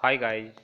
Hi guys.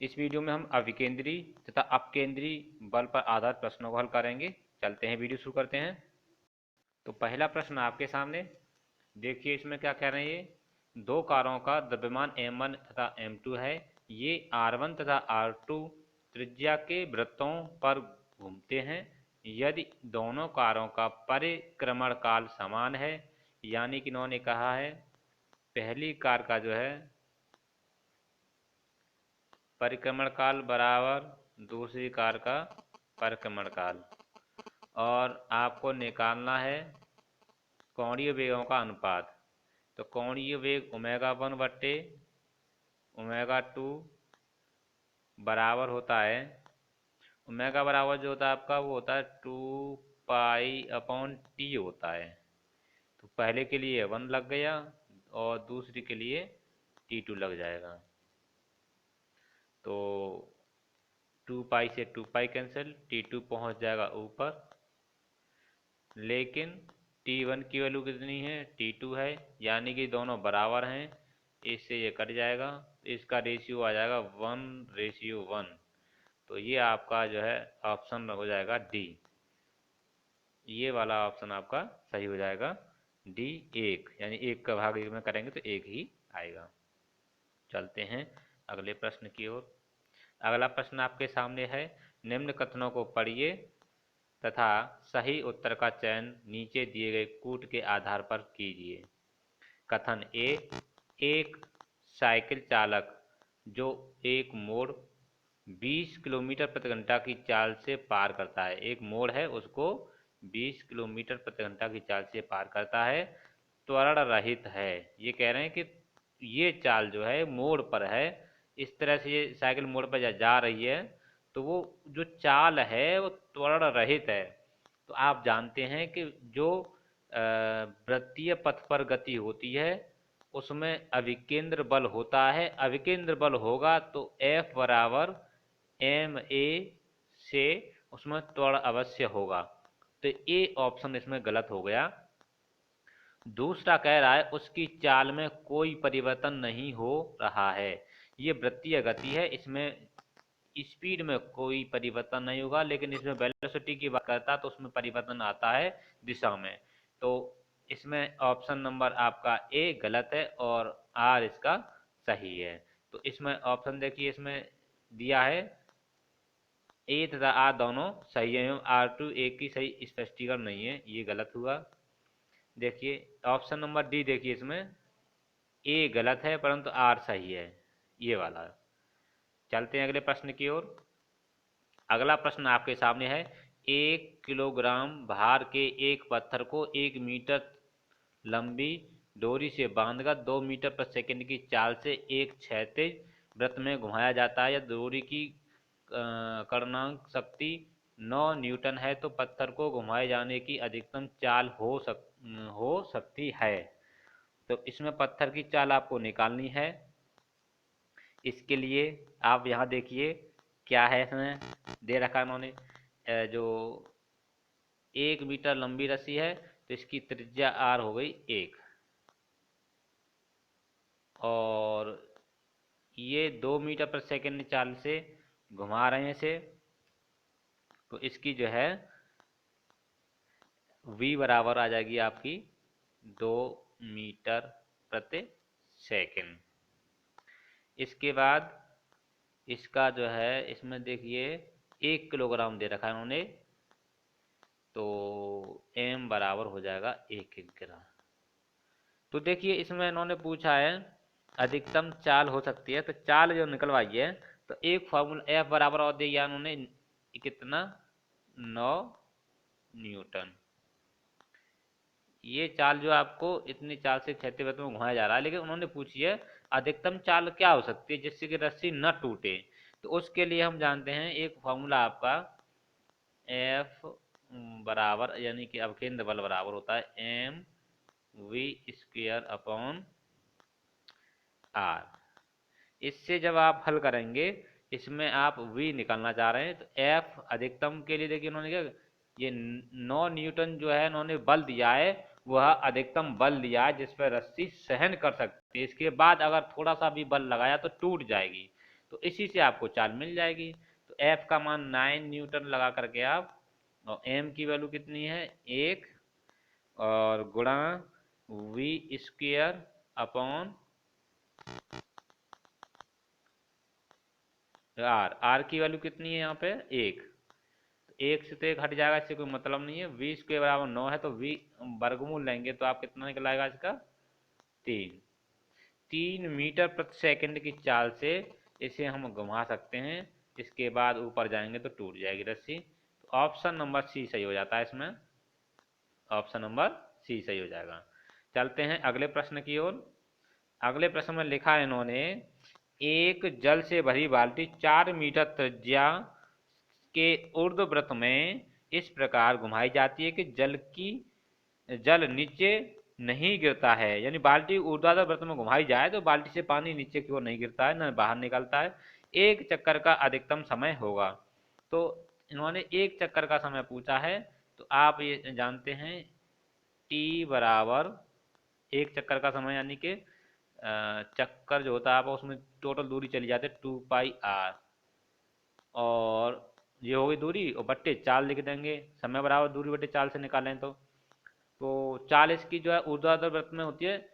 इस video में हम अविकेंद्री तथा अपकेंद्री बल पर आधारित प्रश्नों को हल करेंगे। चलते हैं, वीडियो शुरू करते हैं। तो पहला प्रश्न आपके सामने देखिए, इसमें क्या कह रहे हैं। ये दो कारों का द्रव्यमान m1 तथा m2 है। ये r1 तथा r2 त्रिज्या के वृत्तों पर घूमते हैं। यदि दोनों कारों का परिक्रमण काल समान है, यानी कि इन्होंने कहा है पहली कार का जो है परिक्रमण काल बराबर दूसरी कार का परिक्रमण काल, और आपको निकालना है कोणीय वेगों का अनुपात। तो कोणीय वेग ओमेगा 1 बट्टे ओमेगा 2 बराबर होता है, ओमेगा बराबर जो होता है आपका वो होता है 2 पाई अपॉन टी होता है। तो पहले के लिए 1 लग गया और दूसरी के लिए T2 लग जाएगा। तो 2 पाई से 2 पाई कैंसिल, T2 पहुंच जाएगा ऊपर, लेकिन T1 की वैल्यू कितनी है, T2 है, यानी कि दोनों बराबर हैं। इससे ये कट जाएगा, इसका रेशियो आ जाएगा 1:1। तो ये आपका जो है ऑप्शन हो जाएगा डी। ये वाला ऑप्शन आपका सही हो जाएगा डी, 1, यानी 1 का भाग 1 में करेंगे तो 1 ही आएगा। चलते हैं अगले प्रश्न की ओर। अगला प्रश्न आपके सामने है, निम्न कथनों को पढ़िए तथा सही उत्तर का चयन नीचे दिए गए कूट के आधार पर कीजिए। कथन ए, एक साइकिल चालक जो एक मोड़ 20 किलोमीटर प्रति घंटा की चाल से पार करता है, एक मोड़ है उसको 20 किलोमीटर प्रति घंटा की चाल से पार करता है, त्वरण रहित है। ये कह रहे हैं कि ये चाल जो है मोड़ पर है, इस तरह से ये साइकिल मोड़ पर जा रही है, तो वो जो चाल है वो त्वरण रहित है। तो आप जानते हैं कि जो वृत्तीय पथ पर गति होती है उसमें अभिकेंद्र बल होता है। अभिकेंद्र बल होगा तो F बराबर ma से उसमें त्वरण अवश्य होगा। तो ए ऑप्शन इसमें गलत हो गया। दूसरा कह रहा है उसकी चाल में कोई परिवर्तन नहीं हो रहा है। ये वृत्तीय गति है, इसमें स्पीड में कोई परिवर्तन नहीं होगा, लेकिन इसमें वेलोसिटी की बात करता है तो उसमें परिवर्तन आता है दिशा में। तो इसमें ऑप्शन नंबर आपका ए गलत है और आर इसका सही है। तो इसमें ऑप्शन देखिए, इसमें दिया है ए तथा आर दोनों सही है, R2 ए की सही स्पष्टीकरण नहीं है, ये गलत हुआ। देखिए ऑप्शन नंबर डी, देखिए इसमें ए गलत है परंतु आर सही है, ये वाला। चलते हैं अगले प्रश्न की ओर। अगला प्रश्न आपके सामने है, 1 किलोग्राम भार के एक पत्थर को 1 मीटर लंबी डोरी से बांधकर 2 मीटर प्रति सेकंड की चाल से एक क्षैतिज वृत्त में घुमाया जाता है। या डोरी की कर्णांक शक्ति 9 न्यूटन है, तो पत्थर को घुमाए जाने की अधिकतम चाल हो सकती है। तो इसमें पत्थर की चाल आपको निकालनी है। इसके लिए आप यहाँ देखिए क्या है, इसमें दे रखा है उन्होंने, जो 1 मीटर लंबी रस्सी है तो इसकी त्रिज्या आर हो गई 1, और ये 2 मीटर प्रति सेकंड चाल से घुमा रहे हैं इसे, तो इसकी जो है v बराबर आ जाएगी आपकी 2 मीटर प्रति सेकंड। इसके बाद इसका जो है, इसमें देखिए 1 किलोग्राम दे रखा है उन्होंने, तो m बराबर हो जाएगा 1 ग्राम। तो देखिए इसमें इन्होंने पूछा है अधिकतम चाल हो सकती है, तो चाल जो निकलवाई है तो एक फॉर्मूला F बराबर और दिया उन्होंने कितना, 9 न्यूटन। ये चाल जो आपको इतनी चाल से क्षैतिज वृत्त में घुमाया जा रहा है, लेकिन उन्होंने पूछी है अधिकतम चाल क्या हो सकती है जिससे कि रस्सी न टूटे। तो उसके लिए हम जानते हैं एक फॉर्मूला आपका F बराबर, यानी कि अवकेंद्र बल बराबर होता है mv² r। इससे जब आप हल करेंगे, इसमें आप v निकालना चाह रहे हैं, तो F अधिकतम के लिए देखिए उन्होंने क्या, ये 9 न्यूटन जो है इन्होंने बल दिया है, वह अधिकतम बल लिया जिस पर रस्सी सहन कर सकती है, इसके बाद अगर थोड़ा सा भी बल लगाया तो टूट जाएगी। तो इसी से आपको चाल मिल जाएगी। तो एफ का मान 9 न्यूटन लगा करके आप, और एम की वैल्यू कितनी है 1, और गुणा V square upon R, R की वैल्यू कितनी है यहाँ पे 1, एक से तो एक हट जाएगा, इससे कोई मतलब नहीं है। वी स्क्वेयर बराबर 9 है, तो वी वर्गमूल लेंगे तो आप कितना निकलाएगा इसका 3। 3 मीटर प्रति सेकंड की चाल से इसे हम घुमा सकते हैं, इसके बाद ऊपर जाएंगे तो टूट जाएगी रस्सी। तो ऑप्शन नंबर सी सही हो जाता है इसमें, ऑप्शन नंबर सी सही हो जाएगा। चलते हैं अगले प्रश्न की ओर। अगले प्रश्न में लिखा है इन्होंने, एक जल से भरी बाल्टी 4 मीटर त्रिज्या के ऊर्ध्ववृत्त में इस प्रकार घुमाई जाती है कि जल नीचे नहीं गिरता है। यानी बाल्टी ऊर्ध्वाधर वृत्त में घुमाई जाए तो बाल्टी से पानी नीचे की ओर नहीं गिरता है, न बाहर निकलता है। एक चक्कर का अधिकतम समय होगा। तो इन्होंने एक चक्कर का समय पूछा है, तो आप ये जानते हैं टी बराबर एक चक्कर का समय, यानी कि चक्कर जो होता है आप उसमें टोटल दूरी चली जाती है 2πr, और ये हो गई दूरी, और बट्टे चाल लिख देंगे, समय बराबर दूरी बट्टे चाल से निकालें तो 40 की जो है ऊर्ध्वाधर वृत्त में होती है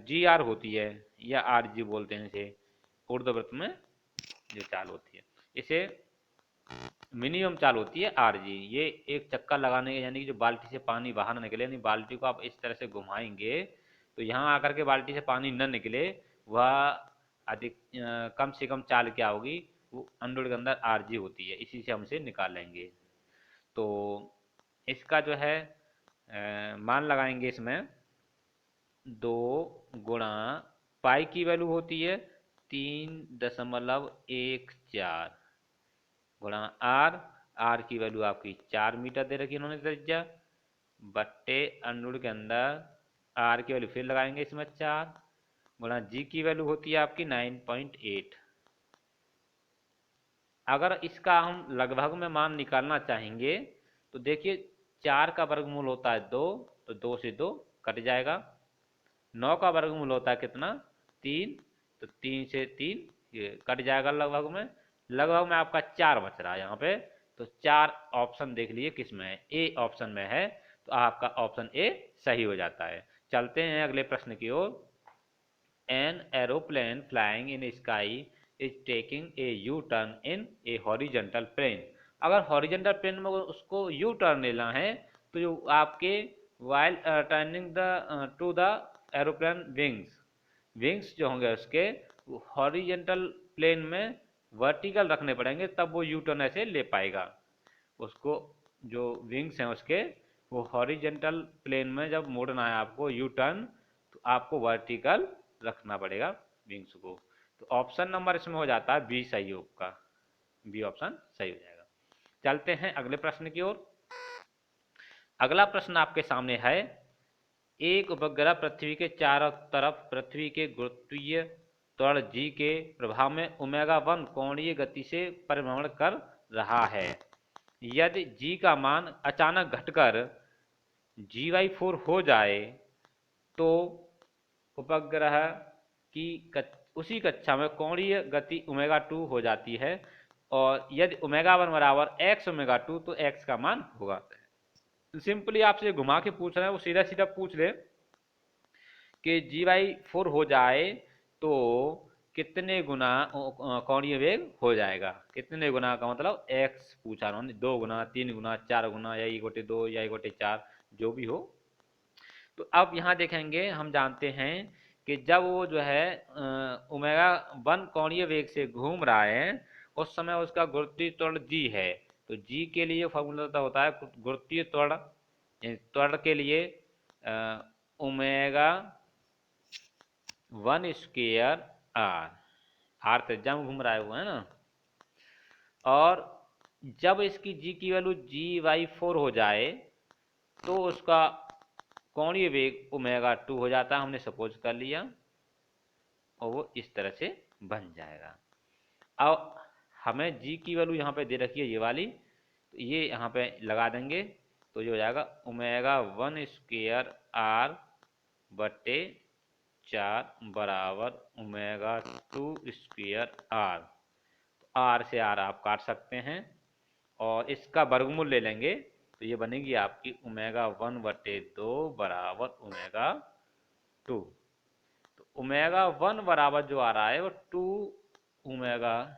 जी आर होती है, या आर जी बोलते हैं इसे, ऊर्ध्ववृत्त में जो चाल होती है इसे मिनिमम चाल होती है आर जी। ये एक चक्कर लगाने के, यानी कि जो बाल्टी से पानी बाहर न निकले, यानी बाल्टी को आप इस तरह से घुमाएंगे तो यहाँ आकर के बाल्टी से पानी न निकले, वह अधिक कम से कम चाल क्या होगी, वो अंडर के अंदर आर जी होती है, इसी से हम इसे निकालेंगे। तो इसका जो है मान लगाएंगे इसमें 2 गुणा पाई की वैल्यू होती है 3.14 गुणा आर, आर की वैल्यू आपकी 4 मीटर दे रखी है इन्होंने त्रिज्या, बट्टे अंडर के अंदर आर की वैल्यू फिर लगाएंगे इसमें 4, गुणा जी की वैल्यू होती है आपकी 9.8। अगर इसका हम लगभग में मान निकालना चाहेंगे तो देखिए 4 का वर्गमूल होता है 2, तो 2 से 2 कट जाएगा। 9 का वर्गमूल होता है कितना 3, तो 3 से 3 ये कट जाएगा लगभग में। लगभग में आपका 4 बच रहा है यहाँ पे। तो 4 ऑप्शन देख लीजिए किस में है, ए ऑप्शन में है, तो आपका ऑप्शन ए सही हो जाता है। चलते हैं अगले प्रश्न की ओर। An aeroplane flying in sky is taking a U turn in a horizontal plane. अगर हॉरिजेंटल प्लेन में उसको यू टर्न लेना है तो जो आपके while turning the to the aeroplane wings जो होंगे उसके हॉरिजेंटल प्लेन में वर्टिकल रखने पड़ेंगे, तब वो यू टर्न ऐसे ले पाएगा। उसको जो विंग्स हैं उसके वो हॉरिजेंटल प्लेन में जब मोड़ना है आपको यू टर्न, तो आपको वर्टिकल रखना पड़ेगा विंग्स को। तो ऑप्शन नंबर इसमें हो जाता है बी सही होगा, बी ऑप्शन सही हो जाएगा। चलते हैं अगले प्रश्न की ओर। अगला प्रश्न आपके सामने है, एक उपग्रह पृथ्वी के चारों तरफ पृथ्वी के गुरुत्वीय त्वरण जी के प्रभाव में ओमेगा 1 कोणीय गति से परिभ्रमण कर रहा है। यदि जी का मान अचानक घटकर G/4 हो जाए तो उपग्रह की उसी कक्षा में कोणीय गति ओमेगा 2 हो जाती है, और यदि ओमेगा 1 बराबर x ओमेगा 2 तो x का मान होगा। सिंपली आपसे घुमा के पूछ रहे हैं, वो सीधा सीधा पूछ ले कि G/4 हो जाए तो कितने गुना कोणीय वेग हो जाएगा। कितने गुना का मतलब x पूछा उन्होंने, 2 गुना 3 गुना 4 गुना या 1/2 या 1/4 जो भी हो। तो अब यहाँ देखेंगे, हम जानते हैं कि जब वो जो है ओमेगा 1 कोणीय वेग से घूम रहा है उस समय उसका गुरुत्वीय त्वरण जी है। तो जी के लिए फॉर्मूला होता है गुरुत्वीय त्वरण, त्वरण के लिए ओमेगा 1 स्क्वायर आर, आर त्रिज्या में घूम रहा है वो, है ना। और जब इसकी जी की वैल्यू G/4 हो जाए तो उसका कोणीय वेग ओमेगा 2 हो जाता है, हमने सपोज कर लिया, और वो इस तरह से बन जाएगा। अब हमें जी की वैल्यू यहाँ पे दे रखी है ये वाली, तो ये यहाँ पे लगा देंगे तो ये हो जाएगा ओमेगा 1 स्क्वायर आर बटे 4 बराबर ओमेगा 2 स्क्वायर आर। आर से आर आप काट सकते हैं और इसका वर्गमूल ले लेंगे तो ये बनेगी आपकी ओमेगा 1 बटे 2 बराबर ओमेगा 2। तो ओमेगा 1 बराबर जो आ रहा है वो 2 ओमेगा,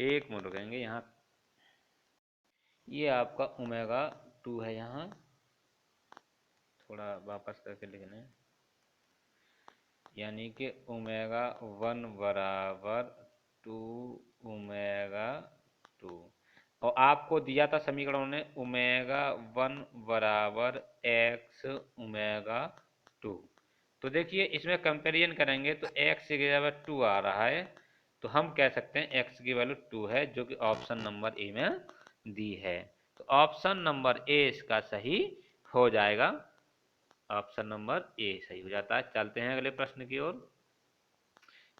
एक मिनट रुकेंगे यहाँ, ये आपका ओमेगा 2 है, यहाँ थोड़ा वापस करके लिखने, यानी कि ओमेगा 1 बराबर 2 ओमेगा 2, और आपको दिया था समीकरणों ने ओमेगा 1 बराबर x ओमेगा 2। तो देखिए इसमें कंपैरिजन करेंगे तो x की जगह 2 आ रहा है, तो हम कह सकते हैं x की वैल्यू 2 है, जो कि ऑप्शन नंबर ए में दी है। तो ऑप्शन नंबर ए इसका सही हो जाएगा, ऑप्शन नंबर ए सही हो जाता है। चलते हैं अगले प्रश्न की ओर।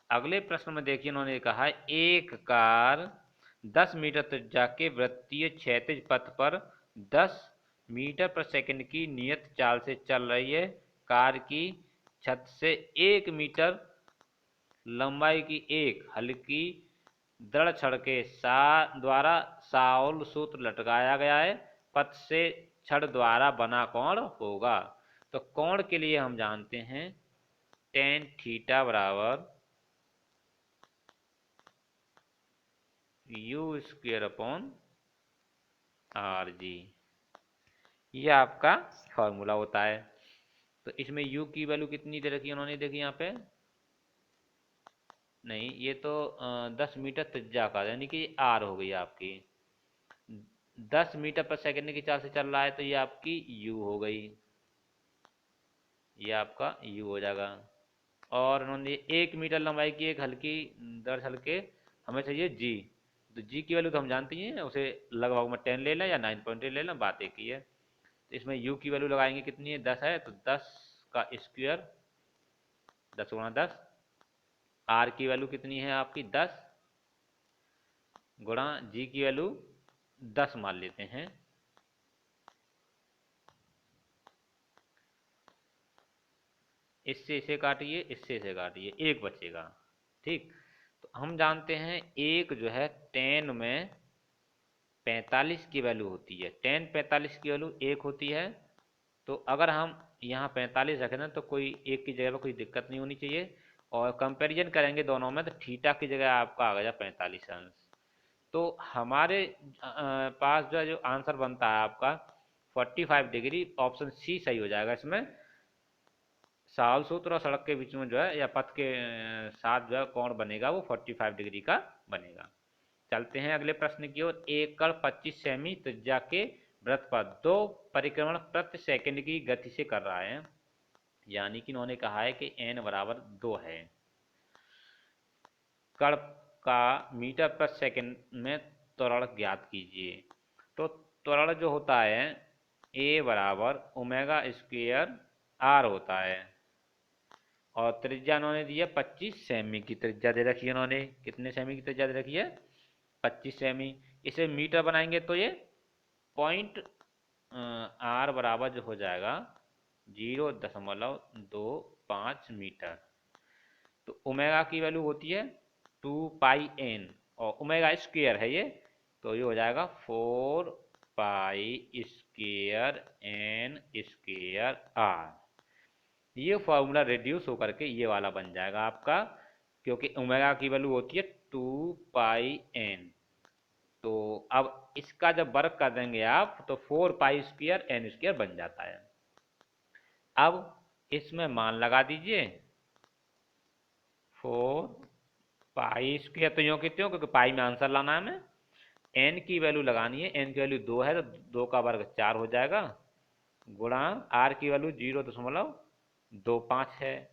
अगले प्रश्न में देखिए इन्होंने कहा है एक कार 10 मीटर त्रिज्या के वृत्तीय क्षैतिज पथ पर 10 मीटर प्रति सेकंड की नियत चाल से चल रही है। कार की छत से 1 मीटर लंबाई की एक हल्की दृढ़ छड़ के द्वारा साउल सूत्र लटकाया गया है। पथ से छड़ द्वारा बना कोण होगा। तो कोण के लिए हम जानते हैं tan थीटा बराबर u square upon R G, ये आपका फॉर्मूला होता है। तो इसमें u की वैल्यू कितनी दे रखी है उन्होंने, देखिए यहाँ पे, नहीं ये तो 10 मीटर त्रिज्या का, यानी कि आर हो गई आपकी, 10 मीटर पर सेकंड की चाल से चल रहा है, तो ये आपकी u हो गई, ये आपका u हो जाएगा। और उन्होंने 1 मीटर लंबाई की एक हल्की दर हल्के हमें चाहिए g, तो g की वैल्यू तो हम जानते ही हैं, उसे लगभग में 10 ले लें या 9.8 ले लें, बात एक ही है। तो इसमें u की वैल्यू लगाएंगे, कितनी है, 10 है, तो 10 का स्क्वायर, 10 गुणा 10, r की वैल्यू कितनी है आपकी 10 गुणा g की वैल्यू 10 मान लेते हैं, इससे इसे काटिए, इससे इसे काटिए, एक बचेगा, ठीक। तो हम जानते हैं एक जो है tan में 45 की वैल्यू होती है, tan 45 की वैल्यू 1 होती है। तो अगर हम यहाँ 45 रखें ना तो कोई एक की जगह पर कोई दिक्कत नहीं होनी चाहिए, और कंपैरिजन करेंगे दोनों में तो थीटा की जगह आपका आ गया 45 अंश। तो हमारे पास जो आंसर बनता है आपका 45 डिग्री, ऑप्शन सी सही हो जाएगा। इसमें साल सूत्र और सड़क के बीच में जो है या पथ के साथ जो है कोण बनेगा वो 45 डिग्री का बनेगा। चलते हैं अगले प्रश्न की ओर। एक कण 25 सेमी त्रिज्या के वृत्त पर 2 परिक्रमण प्रति सेकंड की गति से कर रहा है, यानी कि इन्होंने कहा है कि n बराबर 2 है। कण का मीटर प्रति सेकंड में त्वरण ज्ञात कीजिए। तो त्वरण जो होता है a बराबर ओमेगा स्क्वायर r होता है, और त्रिज्या उन्होंने दी है 25 सेमी की त्रिज्या दे रखी है, उन्होंने कितने सेमी की त्रिज्या दे रखी है, 25 सेमी। इसे मीटर बनाएंगे तो ये पॉइंट r बराबर जो हो जाएगा 0.25 मीटर। तो ओमेगा की वैल्यू होती है 2 पाई n, और ओमेगा स्क्वायर है ये, तो ये हो जाएगा 4 pi square n square r। ये फॉर्मूला रिड्यूस होकर के ये वाला बन जाएगा आपका, क्योंकि ओमेगा की वैल्यू होती है 2 पाई n। तो अब इसका जब वर्ग कर देंगे आप तो 4 पाई स्क्वायर n स्क्वायर बन जाता है। अब इसमें मान लगा दीजिए 4 पाई स्क्वायर, तो यूँ कहते हो क्योंकि पाई में आंसर लाना है हमें, n की वैल्यू लगानी है, n की वैल्यू 2 है तो 2 का वर्ग 4 हो जाएगा, गुणा r की वैल्यू 0.25 है।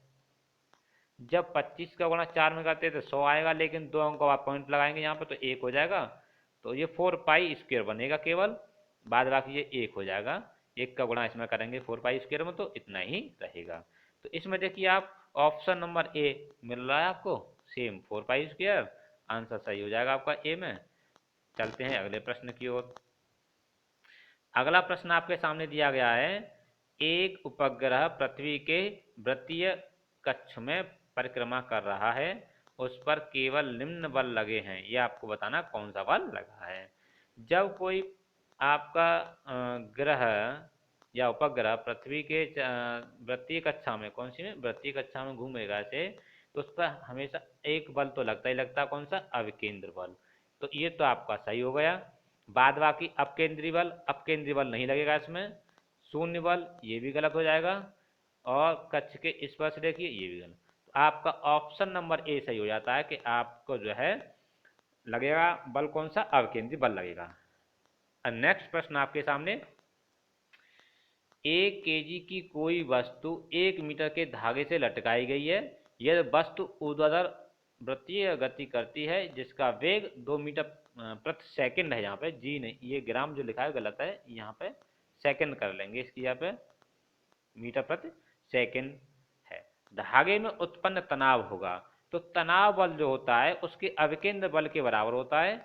जब 25 का गुणा 4 में करते हैं तो 100 आएगा, लेकिन 2 अंक आप पॉइंट लगाएंगे यहाँ पे तो 1 हो जाएगा, तो ये 4 पाई स्क्वायर बनेगा केवल, बाद बाकी ये 1 हो जाएगा। 1 का गुणा इसमें करेंगे 4 पाई स्क्वायर में तो इतना ही रहेगा। तो इसमें देखिए आप ऑप्शन नंबर ए मिल रहा है आपको सेम 4 पाई स्क्वायर, आंसर सही हो जाएगा आपका ए में। चलते हैं अगले प्रश्न की ओर। अगला प्रश्न आपके सामने दिया गया है, एक उपग्रह पृथ्वी के वृत्तीय कक्ष में परिक्रमा कर रहा है, उस पर केवल निम्न बल लगे हैं, यह आपको बताना कौन सा बल लगा है। जब कोई आपका ग्रह या उपग्रह पृथ्वी के वृत्तीय कक्षा में, कौन सी में, वृत्तीय कक्षा में घूमेगा ऐसे, तो उस पर हमेशा एक बल तो लगता ही लगता है, कौन सा, अविकेंद्र बल। तो ये तो आपका सही हो गया। बाद बाकी अपकेंद्री बल, अपकेंद्री बल नहीं लगेगा इसमें। शून्य बल ये भी गलत हो जाएगा, और कक्ष के स्पर्श रेखीय ये भी गलत। तो आपका ऑप्शन नंबर ए सही हो जाता है कि आपको जो है लगेगा बल कौन सा, अवकेंद्री बल लगेगा। नेक्स्ट प्रश्न आपके सामने, 1 केजी की कोई वस्तु 1 मीटर के धागे से लटकाई गई है, यह वस्तु ऊर्ध्वाधर वृत्तीय गति करती है जिसका वेग 2 मीटर प्रति सेकंड है। यहाँ पे जी नहीं, ये ग्राम जो लिखा है गलत है, यहाँ पे सेकंड कर लेंगे इसकी, यहाँ पे मीटर प्रति सेकंड है। धागे में उत्पन्न तनाव होगा, तो तनाव बल जो होता है उसके अविकेंद्र बल के बराबर होता है।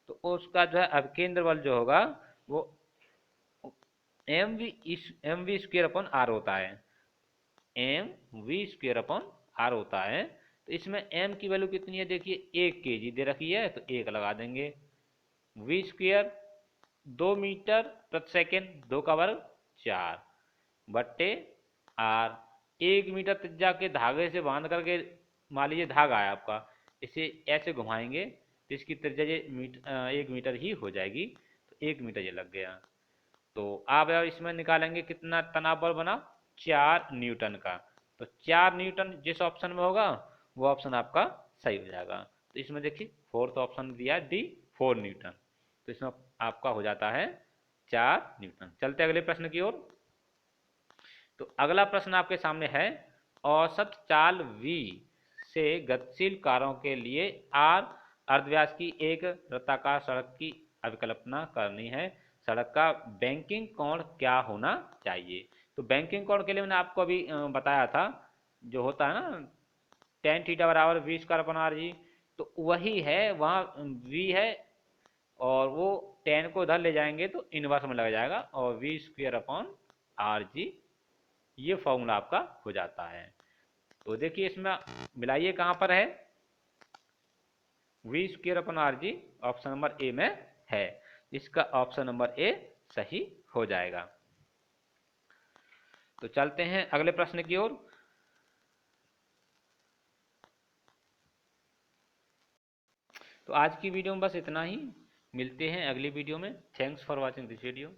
तो उसका जो है अविकेंद्र बल जो होगा वो mv स्क्वेयर अपॉन आर होता है, mv स्क्वेयर अपॉन आर होता है। तो इसमें m की वैल्यू कितनी है, देखिए 1 केजी दे रखी है, तो 1 लगा देंगे। v स्क्वेयर 2 मीटर प्रति सेकेंड, 2 का वर्ग 4 बट्टे आर। 1 मीटर त्रिज्या के धागे से बांध करके, मान लीजिए धागा है आपका, इसे ऐसे घुमाएंगे तो इसकी त्रिज्या ये 1 मीटर ही हो जाएगी, तो 1 मीटर ये लग गया। तो आप इसमें निकालेंगे कितना तनाव बल बना, 4 न्यूटन का। तो 4 न्यूटन जिस ऑप्शन में होगा वो ऑप्शन आपका सही हो जाएगा। तो इसमें देखिए फोर्थ ऑप्शन दिया डी, 4 न्यूटन, तो इसमें आपका हो जाता है 4 न्यूटन। चलते अगले प्रश्न की ओर। तो अगला प्रश्न आपके सामने है, औसत चाल v से गतिशील कारों के लिए r अर्धव्यास की एक वृत्ताकार सड़क की अभिकल्पना करनी है, सड़क का बैंकिंग कोण क्या होना चाहिए। तो बैंकिंग कोण के लिए मैंने आपको अभी बताया था, जो होता है ना टेन थीटा बराबर v square upon R G, तो वही है, वहाँ v है और वो टेन को उधर ले जाएंगे तो इनवर्स में लग जाएगा, और v square upon R G ये फॉर्मूला आपका हो जाता है। तो देखिए इसमें मिलाइए कहाँ पर है, v square upon R G option number A में है, इसका ऑप्शन नंबर ए सही हो जाएगा। तो चलते हैं अगले प्रश्न की ओर। तो आज की वीडियो में बस इतना ही, मिलते हैं अगली वीडियो में। Thanks for watching this video.